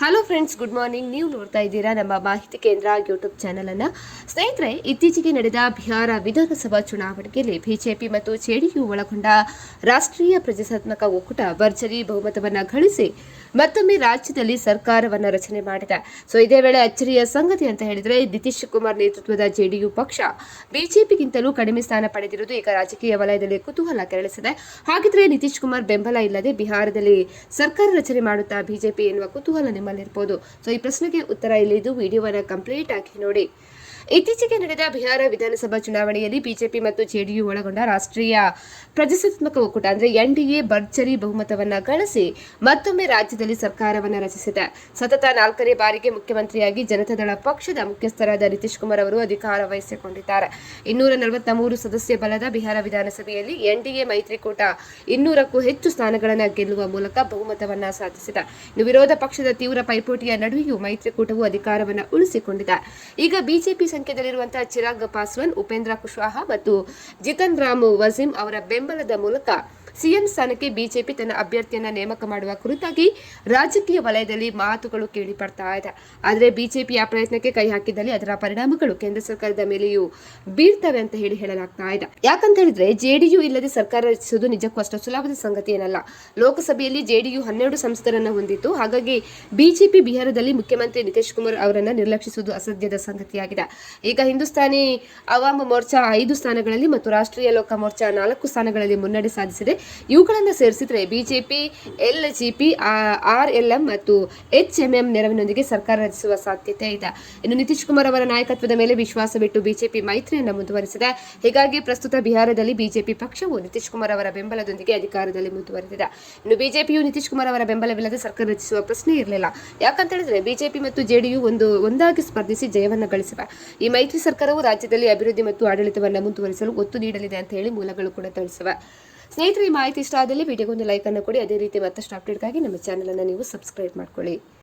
Hello friends, good morning. ನೀವು ನೋಡ್ತಾ ಇದ್ದೀರಾ ನಮ್ಮ ಮಾಹಿತಿ ಕೇಂದ್ರ ಯೂಟ್ಯೂಬ್ ಚಾನೆಲ್ ಅನ್ನ. ಸ್ನೇಹಿತರೆ, ಇತ್ತೀಚೆಗೆ ನಡೆದ ಬಿಹಾರ ವಿಧಾನಸಭಾ ಚುನಾವಣೆಯಲ್ಲಿ ಬಿಜೆಪಿ ಮತ್ತು ಜೆಡಿಯು ಒಳಗೊಂಡ ರಾಷ್ಟ್ರೀಯ ಪ್ರಜಾಸತ್ತಾತ್ಮಕ ಒಕ್ಕೂಟ ಭರ್ಜರಿ ಬಹುಮತವನ್ನು ಗಳಿಸಿ ಮತ್ತೊಮ್ಮೆ ರಾಜ್ಯದಲ್ಲಿ ಸರ್ಕಾರವನ್ನು ರಚನೆ ಮಾಡಿದೆ. ಇದೇ ವೇಳೆ ಅಚ್ಚರಿಯ ಸಂಗತಿ ಅಂತ ಹೇಳಿದ್ರೆ, ನಿತೀಶ್ ಕುಮಾರ್ ನೇತೃತ್ವದ ಜೆಡಿಯು ಪಕ್ಷ ಬಿಜೆಪಿಗಿಂತಲೂ ಕಡಿಮೆ ಸ್ಥಾನ ಪಡೆದಿರುವುದು ಈಗ ರಾಜಕೀಯ ವಲಯದಲ್ಲಿ ಕುತೂಹಲ ಕೆರಳಿಸಿದೆ. ಹಾಗಿದ್ರೆ ನಿತೀಶ್ ಕುಮಾರ್ ಬೆಂಬಲ ಇಲ್ಲದೆ ಬಿಹಾರದಲ್ಲಿ ಸರ್ಕಾರ ರಚನೆ ಮಾಡುತ್ತಾ ಬಿಜೆಪಿ ಎನ್ನುವ ಕುತೂಹಲ ನಿಮ್ಮಲ್ಲಿರಬಹುದು. ಈ ಪ್ರಶ್ನೆಗೆ ಉತ್ತರ ಇಲ್ಲಿದ್ದು, ವಿಡಿಯೋವನ್ನು ಕಂಪ್ಲೀಟ್ ಆಗಿ ನೋಡಿ. ಇತ್ತೀಚೆಗೆ ನಡೆದ ಬಿಹಾರ ವಿಧಾನಸಭಾ ಚುನಾವಣೆಯಲ್ಲಿ ಬಿಜೆಪಿ ಮತ್ತು ಜೆಡಿಯು ಒಳಗೊಂಡ ರಾಷ್ಟ್ರೀಯ ಪ್ರಜಾಸತ್ತಾತ್ಮಕ ಒಕ್ಕೂಟ ಅಂದರೆ ಎನ್ಡಿಎ ಭರ್ಜರಿ ಬಹುಮತವನ್ನು ಗಳಿಸಿ ಮತ್ತೊಮ್ಮೆ ರಾಜ್ಯದಲ್ಲಿ ಸರ್ಕಾರವನ್ನು ರಚಿಸಿದೆ. ಸತತ 4ನೇ ಬಾರಿಗೆ ಮುಖ್ಯಮಂತ್ರಿಯಾಗಿ ಜನತಾದಳ ಪಕ್ಷದ ಮುಖ್ಯಸ್ಥರಾದ ನಿತೀಶ್ ಕುಮಾರ್ ಅವರು ಅಧಿಕಾರ ವಹಿಸಿಕೊಂಡಿದ್ದಾರೆ. 243 ಸದಸ್ಯ ಬಲದ ಬಿಹಾರ ವಿಧಾನಸಭೆಯಲ್ಲಿ ಎನ್ಡಿಎ ಮೈತ್ರಿಕೂಟ 200ಕ್ಕೂ ಹೆಚ್ಚು ಸ್ಥಾನಗಳನ್ನು ಗೆಲ್ಲುವ ಮೂಲಕ ಬಹುಮತವನ್ನು ಸಾಧಿಸಿದೆ. ವಿರೋಧ ಪಕ್ಷದ ತೀವ್ರ ಪೈಪೋಟಿಯ ನಡುವೆಯೂ ಮೈತ್ರಿಕೂಟವು ಅಧಿಕಾರವನ್ನು ಉಳಿಸಿಕೊಂಡಿದೆ. ಈಗ ಬಿಜೆಪಿ ಸಂಖ್ಯೆಯಲ್ಲಿರುವಂತಹ ಚಿರಾಗ್ ಪಾಸ್ವಾನ್, ಉಪೇಂದ್ರ ಕುಶ್ವಾಹಾ ಮತ್ತು ಜಿತನ್ ರಾಮ್ ವಜೀಂ ಅವರ ಬೆಂಬಲದ ಮೂಲಕ ಸಿಎಂ ಸ್ಥಾನಕ್ಕೆ ಬಿಜೆಪಿ ತನ್ನ ಅಭ್ಯರ್ಥಿಯನ್ನ ನೇಮಕ ಮಾಡುವ ಕುರಿತಾಗಿ ರಾಜಕೀಯ ವಲಯದಲ್ಲಿ ಮಾತುಗಳು ಕೇಳಿಬರ್ತಾ ಇದೆ. ಆದರೆ ಬಿಜೆಪಿ ಆ ಪ್ರಯತ್ನಕ್ಕೆ ಕೈ ಹಾಕಿದಲ್ಲಿ ಅದರ ಪರಿಣಾಮಗಳು ಕೇಂದ್ರ ಸರ್ಕಾರದ ಮೇಲೆಯೂ ಬೀಳ್ತವೆ ಅಂತ ಹೇಳಲಾಗ್ತಾ ಇದೆ. ಯಾಕಂತ ಹೇಳಿದ್ರೆ, ಜೆಡಿಯು ಇಲ್ಲದೆ ಸರ್ಕಾರ ರಚಿಸುವುದು ನಿಜಕ್ಕೂ ಅಷ್ಟು ಸುಲಭದ ಸಂಗತಿ ಏನಲ್ಲ. ಲೋಕಸಭೆಯಲ್ಲಿ ಜೆಡಿಯು 12 ಸಂಸದರನ್ನು ಹೊಂದಿತ್ತು. ಹಾಗಾಗಿ ಬಿಜೆಪಿ ಬಿಹಾರದಲ್ಲಿ ಮುಖ್ಯಮಂತ್ರಿ ನಿತೀಶ್ ಕುಮಾರ್ ಅವರನ್ನು ನಿರ್ಲಕ್ಷಿಸುವುದು ಅಸಾಧ್ಯದ ಸಂಗತಿಯಾಗಿದೆ. ಈಗ ಹಿಂದೂಸ್ತಾನಿ ಅವಾಮ್ ಮೋರ್ಚಾ 5 ಸ್ಥಾನಗಳಲ್ಲಿ ಮತ್ತು ರಾಷ್ಟ್ರೀಯ ಲೋಕ ಮೋರ್ಚಾ 4 ಸ್ಥಾನಗಳಲ್ಲಿ ಮುನ್ನಡೆ ಸಾಧಿಸಿದೆ. ಇವುಗಳನ್ನು ಸೇರಿಸಿದ್ರೆ ಬಿಜೆಪಿ ಎಲ್ಜೆಪಿ, ಆರ್ಎಲ್ಎಂ ಮತ್ತು ಎಚ್ಎಂಎಂ ನೆರವಿನೊಂದಿಗೆ ಸರ್ಕಾರ ರಚಿಸುವ ಸಾಧ್ಯತೆ ಇದೆ. ಇನ್ನು ನಿತೀಶ್ ಕುಮಾರ್ ಅವರ ನಾಯಕತ್ವದ ಮೇಲೆ ವಿಶ್ವಾಸವಿಟ್ಟು ಬಿಜೆಪಿ ಮೈತ್ರಿಯನ್ನು ಮುಂದುವರಿಸಿದೆ. ಹೀಗಾಗಿ ಪ್ರಸ್ತುತ ಬಿಹಾರದಲ್ಲಿ ಬಿಜೆಪಿ ಪಕ್ಷವು ನಿತೀಶ್ ಕುಮಾರ್ ಅವರ ಬೆಂಬಲದೊಂದಿಗೆ ಅಧಿಕಾರದಲ್ಲಿ ಮುಂದುವರೆದಿದೆ. ಇನ್ನು ಬಿಜೆಪಿಯು ನಿತೀಶ್ ಕುಮಾರ್ ಅವರ ಬೆಂಬಲವಿಲ್ಲದೆ ಸರ್ಕಾರ ರಚಿಸುವ ಪ್ರಶ್ನೆ ಇರಲಿಲ್ಲ. ಯಾಕಂತ ಹೇಳಿದ್ರೆ, ಬಿಜೆಪಿ ಮತ್ತು ಜೆಡಿಯು ಒಂದಾಗಿ ಸ್ಪರ್ಧಿಸಿ ಜಯವನ್ನು ಗಳಿಸಿವೆ. ಈ ಮೈತ್ರಿ ಸರ್ಕಾರವು ರಾಜ್ಯದಲ್ಲಿ ಅಭಿವೃದ್ಧಿ ಮತ್ತು ಆಡಳಿತವನ್ನು ಮುಂದುವರಿಸಲು ಒತ್ತು ನೀಡಲಿದೆ ಅಂತ ಹೇಳಿ ಮೂಲಗಳು ಕೂಡ ತಿಳಿಸಿವೆ. ಸ್ನೇಹಿತರೆ, ಈ ಮಾಹಿತಿ ಇಷ್ಟ ಆದಲ್ಲಿ ವಿಡಿಯೋಗೊಂದು ಲೈಕ್ ಅನ್ನು ಕೊಡಿ. ಅದೇ ರೀತಿ ಮತ್ತಷ್ಟು ಅಪ್ಡೇಟ್ಗಾಗಿ ನಮ್ಮ ಚಾನೆಲ್ ಅನ್ನು ನೀವು ಸಬ್ಸ್ಕ್ರೈಬ್ ಮಾಡ್ಕೊಳ್ಳಿ.